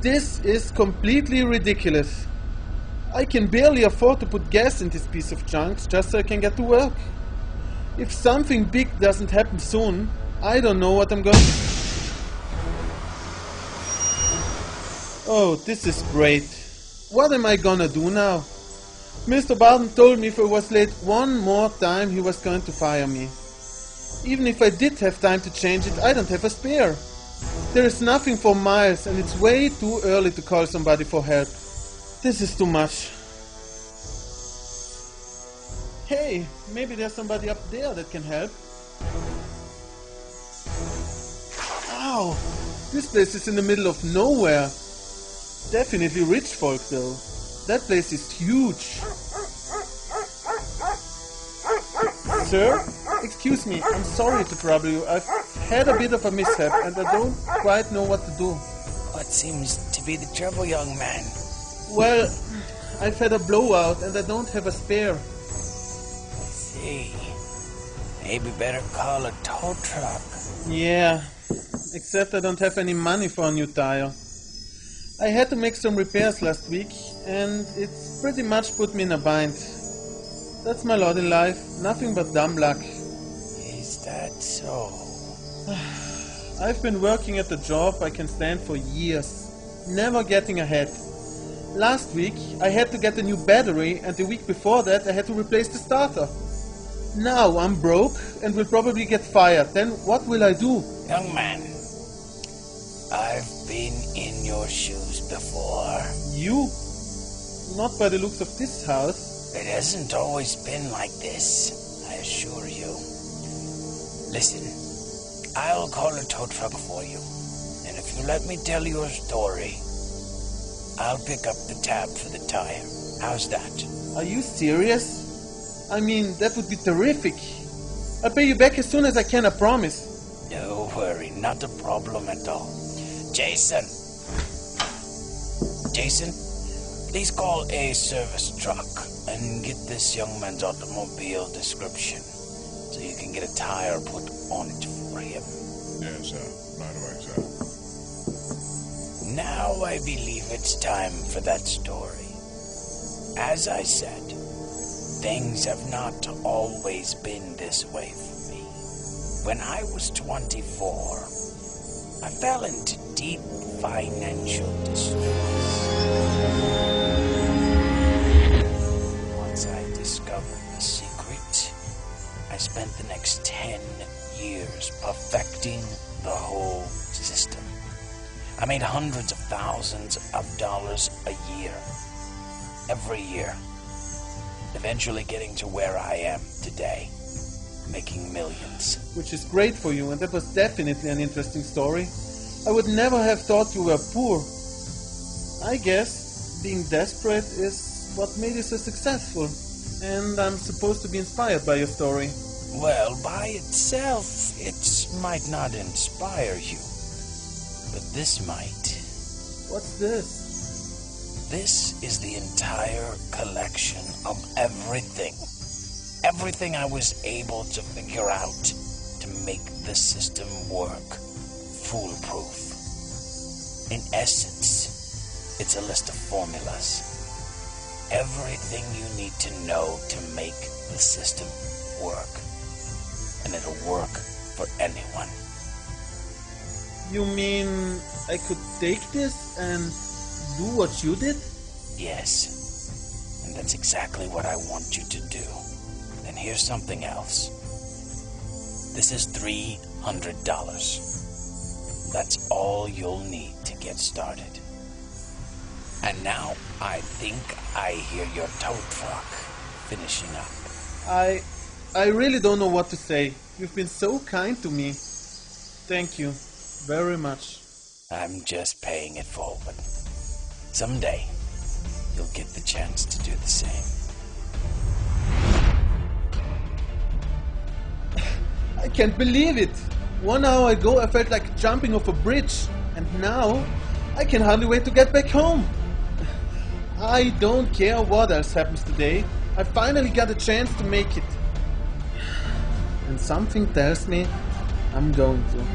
This is completely ridiculous. I can barely afford to put gas in this piece of junk just so I can get to work. If something big doesn't happen soon, I don't know what I'm going to... Oh, this is great. What am I gonna do now? Mr. Barton told me if I was late one more time he was going to fire me. Even if I did have time to change it, I don't have a spare. There is nothing for miles and it's way too early to call somebody for help. This is too much. Hey, maybe there's somebody up there that can help. Ow! This place is in the middle of nowhere. Definitely rich folk though. That place is huge. Sir? Excuse me, I'm sorry to trouble you. I've had a bit of a mishap and I don't quite know what to do. What seems to be the trouble, young man? Well, I've had a blowout and I don't have a spare. I see. Maybe better call a tow truck. Yeah, except I don't have any money for a new tire. I had to make some repairs last week and it's pretty much put me in a bind. That's my lot in life, nothing but dumb luck. Is that so? I've been working at a job I can stand for years, never getting ahead. Last week I had to get a new battery and the week before that I had to replace the starter. Now I'm broke and will probably get fired. Then what will I do? Young man, I've been in your shoes before. You? Not by the looks of this house. It hasn't always been like this, I assure you. Listen, I'll call a tow truck for you. And if you let me tell your story, I'll pick up the tab for the tire. How's that? Are you serious? I mean, that would be terrific. I'll pay you back as soon as I can, I promise. No worry, not a problem at all. Jason, please call a service truck and get this young man's automobile description so you can get a tire put on it for him. Yes, sir. Right away, sir. Now I believe it's time for that story. As I said, things have not always been this way for me. When I was 24, I fell into deep financial distress. Once I discovered the secret, I spent the next 10 years perfecting the whole system. I made hundreds of thousands of dollars a year, every year, eventually getting to where I am today, making millions. Which is great for you, and that was definitely an interesting story. I would never have thought you were poor. I guess being desperate is what made you so successful, and I'm supposed to be inspired by your story. Well, by itself, it might not inspire you, but this might. What's this? This is the entire collection of everything. Everything I was able to figure out to make the system work foolproof. In essence, it's a list of formulas. Everything you need to know to make the system work. And it'll work for anyone. You mean I could take this and do what you did? Yes. And that's exactly what I want you to do. And here's something else. This is $300. That's all you'll need to get started. And now I think I hear your tow truck finishing up. I really don't know what to say. You've been so kind to me. Thank you very much. I'm just paying it forward. Someday, you'll get the chance to do the same. I can't believe it! 1 hour ago I felt like jumping off a bridge, and now I can hardly wait to get back home. I don't care what else happens today. I finally got a chance to make it. And something tells me I'm going to.